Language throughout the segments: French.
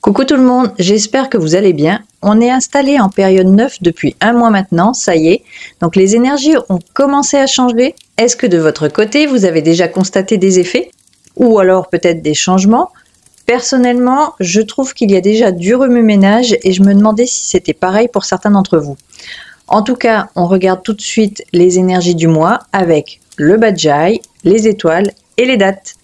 Coucou tout le monde, j'espère que vous allez bien. On est installé en période 9 depuis un mois maintenant, ça y est. Donc les énergies ont commencé à changer. Est-ce que de votre côté, vous avez déjà constaté des effets? Ou alors peut-être des changements? Personnellement, je trouve qu'il y a déjà du remue-ménage et je me demandais si c'était pareil pour certains d'entre vous. En tout cas, on regarde tout de suite les énergies du mois avec le Bajaj, les étoiles et les dates.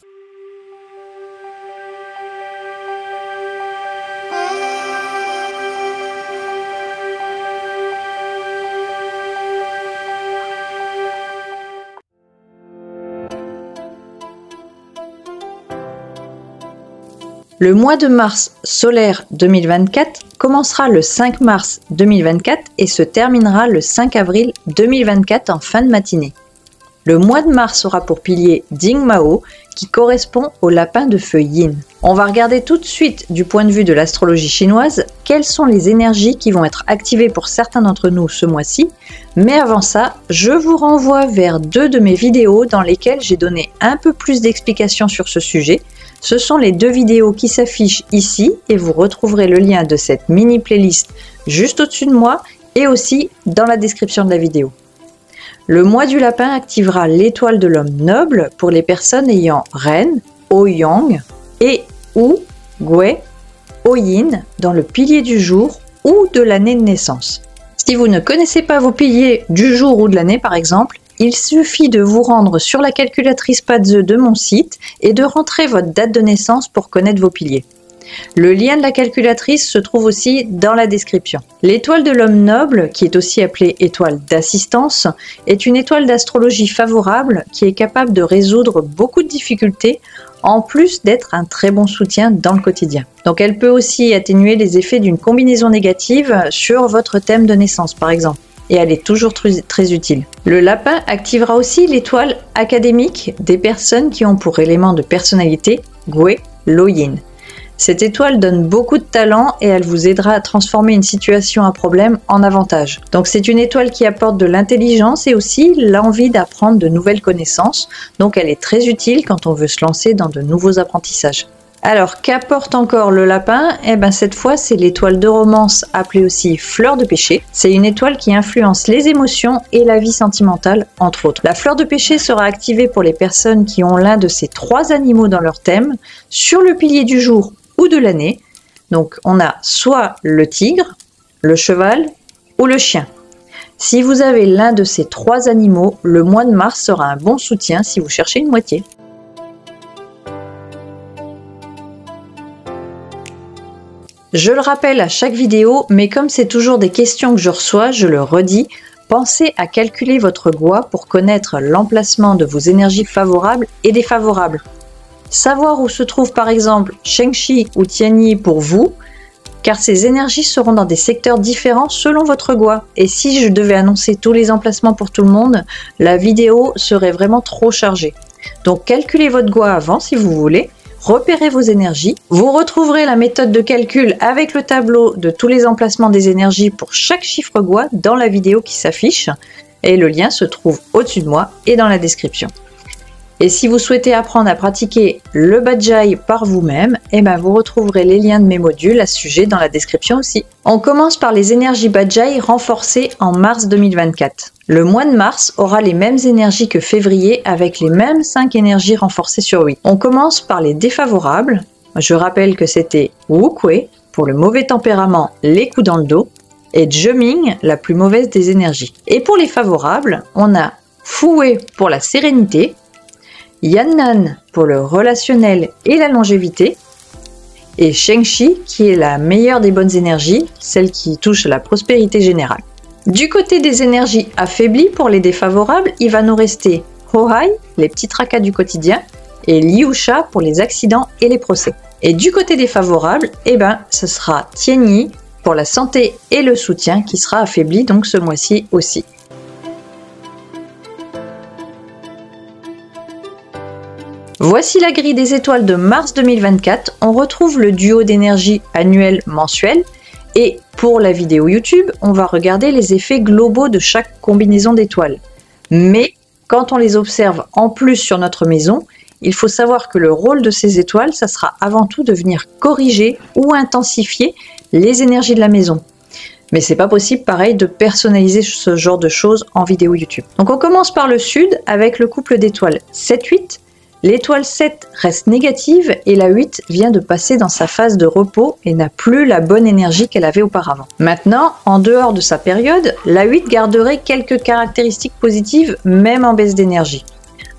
Le mois de mars solaire 2024 commencera le 5 mars 2024 et se terminera le 5 avril 2024 en fin de matinée. Le mois de mars aura pour pilier Ding Mao qui correspond au lapin de feu Yin. On va regarder tout de suite du point de vue de l'astrologie chinoise quelles sont les énergies qui vont être activées pour certains d'entre nous ce mois-ci. Mais avant ça, je vous renvoie vers deux de mes vidéos dans lesquelles j'ai donné un peu plus d'explications sur ce sujet. Ce sont les deux vidéos qui s'affichent ici et vous retrouverez le lien de cette mini playlist juste au-dessus de moi et aussi dans la description de la vidéo. Le mois du lapin activera l'étoile de l'homme noble pour les personnes ayant Ren, Ouyang et ou Gui, Oyin dans le pilier du jour ou de l'année de naissance. Si vous ne connaissez pas vos piliers du jour ou de l'année par exemple, il suffit de vous rendre sur la calculatrice Padze de mon site et de rentrer votre date de naissance pour connaître vos piliers. Le lien de la calculatrice se trouve aussi dans la description. L'étoile de l'homme noble, qui est aussi appelée étoile d'assistance, est une étoile d'astrologie favorable qui est capable de résoudre beaucoup de difficultés en plus d'être un très bon soutien dans le quotidien. Donc elle peut aussi atténuer les effets d'une combinaison négative sur votre thème de naissance par exemple. Et elle est toujours très utile. Le lapin activera aussi l'étoile académique des personnes qui ont pour élément de personnalité Gui Loyin. Cette étoile donne beaucoup de talent et elle vous aidera à transformer une situation à problème en avantage. Donc c'est une étoile qui apporte de l'intelligence et aussi l'envie d'apprendre de nouvelles connaissances. Donc elle est très utile quand on veut se lancer dans de nouveaux apprentissages. Alors, qu'apporte encore le lapin? Eh bien, cette fois, c'est l'étoile de romance, appelée aussi fleur de péché. C'est une étoile qui influence les émotions et la vie sentimentale, entre autres. La fleur de péché sera activée pour les personnes qui ont l'un de ces trois animaux dans leur thème, sur le pilier du jour ou de l'année. Donc, on a soit le tigre, le cheval ou le chien. Si vous avez l'un de ces trois animaux, le mois de mars sera un bon soutien si vous cherchez une moitié. Je le rappelle à chaque vidéo, mais comme c'est toujours des questions que je reçois, je le redis, pensez à calculer votre Gua pour connaître l'emplacement de vos énergies favorables et défavorables. Savoir où se trouve par exemple Shengxi ou Tianyi pour vous, car ces énergies seront dans des secteurs différents selon votre Gua. Et si je devais annoncer tous les emplacements pour tout le monde, la vidéo serait vraiment trop chargée. Donc calculez votre Gua avant si vous voulez. Repérez vos énergies. Vous retrouverez la méthode de calcul avec le tableau de tous les emplacements des énergies pour chaque chiffre Gua dans la vidéo qui s'affiche. Et le lien se trouve au-dessus de moi et dans la description. Et si vous souhaitez apprendre à pratiquer le Bajaj par vous-même, eh ben vous retrouverez les liens de mes modules à ce sujet dans la description aussi. On commence par les énergies Bajaj renforcées en mars 2024. Le mois de mars aura les mêmes énergies que février avec les mêmes 5 énergies renforcées sur 8. On commence par les défavorables. Je rappelle que c'était Wukui pour le mauvais tempérament, les coups dans le dos, et Zheming, la plus mauvaise des énergies. Et pour les favorables, on a Fuwei pour la sérénité, Yannan pour le relationnel et la longévité, et Shengxi qui est la meilleure des bonnes énergies, celle qui touche à la prospérité générale. Du côté des énergies affaiblies pour les défavorables, il va nous rester Hohai, les petits tracas du quotidien, et Liusha pour les accidents et les procès. Et du côté des favorables, eh ben, ce sera Tianyi pour la santé et le soutien qui sera affaibli donc ce mois-ci aussi. Voici la grille des étoiles de mars 2024. On retrouve le duo d'énergie annuel mensuel et pour la vidéo YouTube, on va regarder les effets globaux de chaque combinaison d'étoiles. Mais quand on les observe en plus sur notre maison, il faut savoir que le rôle de ces étoiles, ça sera avant tout de venir corriger ou intensifier les énergies de la maison. Mais c'est pas possible, pareil, de personnaliser ce genre de choses en vidéo YouTube. Donc on commence par le sud avec le couple d'étoiles 7-8. L'étoile 7 reste négative et la 8 vient de passer dans sa phase de repos et n'a plus la bonne énergie qu'elle avait auparavant. Maintenant, en dehors de sa période, la 8 garderait quelques caractéristiques positives même en baisse d'énergie.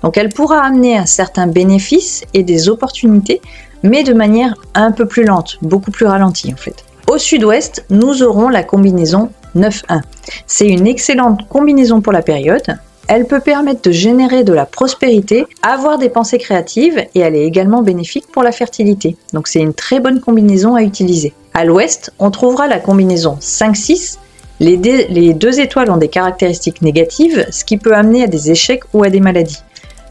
Donc elle pourra amener un certain bénéfice et des opportunités, mais de manière un peu plus lente, beaucoup plus ralentie en fait. Au sud-ouest, nous aurons la combinaison 9-1. C'est une excellente combinaison pour la période. Elle peut permettre de générer de la prospérité, avoir des pensées créatives et elle est également bénéfique pour la fertilité. Donc c'est une très bonne combinaison à utiliser. À l'ouest, on trouvera la combinaison 5-6. Les deux étoiles ont des caractéristiques négatives, ce qui peut amener à des échecs ou à des maladies.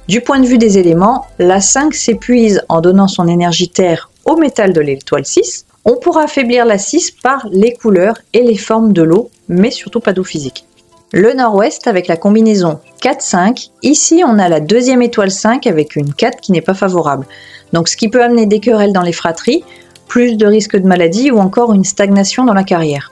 Du point de vue des éléments, la 5 s'épuise en donnant son énergie terre au métal de l'étoile 6. On pourra affaiblir la 6 par les couleurs et les formes de l'eau, mais surtout pas d'eau physique. Le nord-ouest avec la combinaison 4-5, ici on a la deuxième étoile 5 avec une 4 qui n'est pas favorable. Donc ce qui peut amener des querelles dans les fratries, plus de risques de maladie ou encore une stagnation dans la carrière.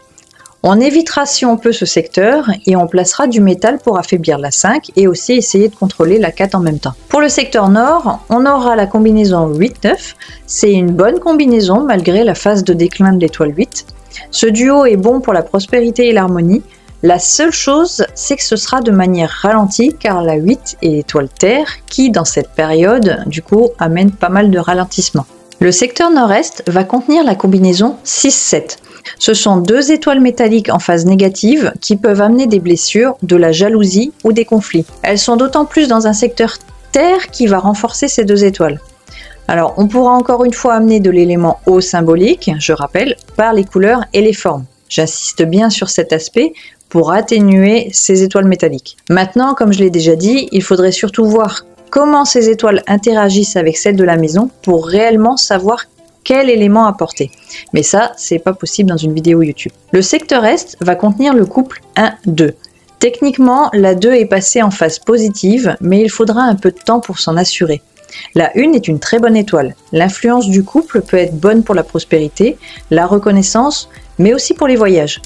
On évitera si on peut ce secteur et on placera du métal pour affaiblir la 5 et aussi essayer de contrôler la 4 en même temps. Pour le secteur nord, on aura la combinaison 8-9. C'est une bonne combinaison malgré la phase de déclin de l'étoile 8. Ce duo est bon pour la prospérité et l'harmonie. La seule chose, c'est que ce sera de manière ralentie car la 8 est l'étoile Terre qui, dans cette période, du coup, amène pas mal de ralentissement. Le secteur nord-est va contenir la combinaison 6-7. Ce sont deux étoiles métalliques en phase négative qui peuvent amener des blessures, de la jalousie ou des conflits. Elles sont d'autant plus dans un secteur Terre qui va renforcer ces deux étoiles. Alors, on pourra encore une fois amener de l'élément eau symbolique, je rappelle, par les couleurs et les formes. J'insiste bien sur cet aspect pour atténuer ces étoiles métalliques. Maintenant, comme je l'ai déjà dit, il faudrait surtout voir comment ces étoiles interagissent avec celles de la maison pour réellement savoir quel élément apporter. Mais ça, c'est pas possible dans une vidéo YouTube. Le secteur Est va contenir le couple 1-2. Techniquement, la 2 est passée en phase positive, mais il faudra un peu de temps pour s'en assurer. La 1 est une très bonne étoile. L'influence du couple peut être bonne pour la prospérité, la reconnaissance, mais aussi pour les voyages.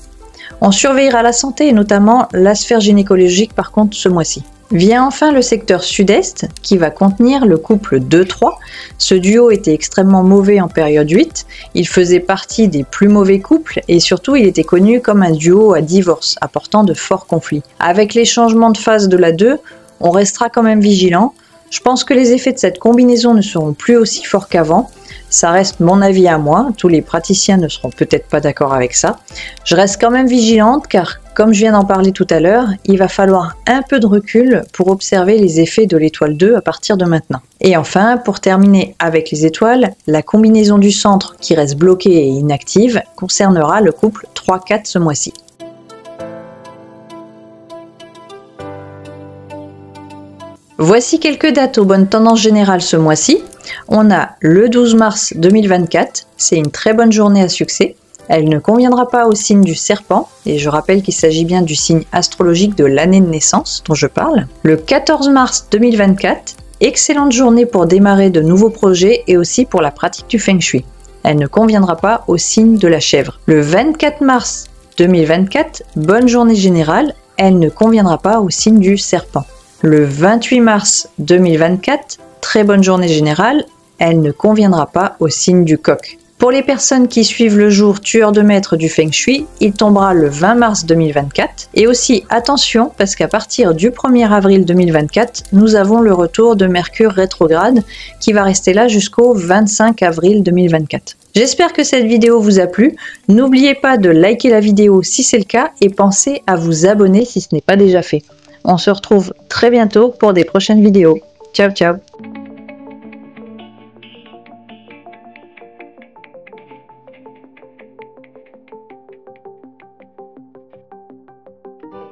On surveillera la santé et notamment la sphère gynécologique par contre ce mois-ci. Vient enfin le secteur sud-est qui va contenir le couple 2-3. Ce duo était extrêmement mauvais en période 8. Il faisait partie des plus mauvais couples et surtout il était connu comme un duo à divorce, apportant de forts conflits. Avec les changements de phase de la 2, on restera quand même vigilant. Je pense que les effets de cette combinaison ne seront plus aussi forts qu'avant. Ça reste mon avis à moi, tous les praticiens ne seront peut-être pas d'accord avec ça. Je reste quand même vigilante car, comme je viens d'en parler tout à l'heure, il va falloir un peu de recul pour observer les effets de l'étoile 2 à partir de maintenant. Et enfin, pour terminer avec les étoiles, la combinaison du centre qui reste bloquée et inactive concernera le couple 3-4 ce mois-ci. Voici quelques dates aux bonnes tendances générales ce mois-ci. On a le 12 mars 2024, c'est une très bonne journée à succès. Elle ne conviendra pas au signe du serpent, et je rappelle qu'il s'agit bien du signe astrologique de l'année de naissance dont je parle. Le 14 mars 2024, excellente journée pour démarrer de nouveaux projets et aussi pour la pratique du Feng Shui. Elle ne conviendra pas au signe de la chèvre. Le 24 mars 2024, bonne journée générale, elle ne conviendra pas au signe du serpent. Le 28 mars 2024, très bonne journée générale, elle ne conviendra pas au signe du coq. Pour les personnes qui suivent le jour tueur de maître du Feng Shui, il tombera le 20 mars 2024. Et aussi attention parce qu'à partir du 1er avril 2024, nous avons le retour de Mercure rétrograde qui va rester là jusqu'au 25 avril 2024. J'espère que cette vidéo vous a plu. N'oubliez pas de liker la vidéo si c'est le cas et pensez à vous abonner si ce n'est pas déjà fait. On se retrouve très bientôt pour des prochaines vidéos. Ciao ciao!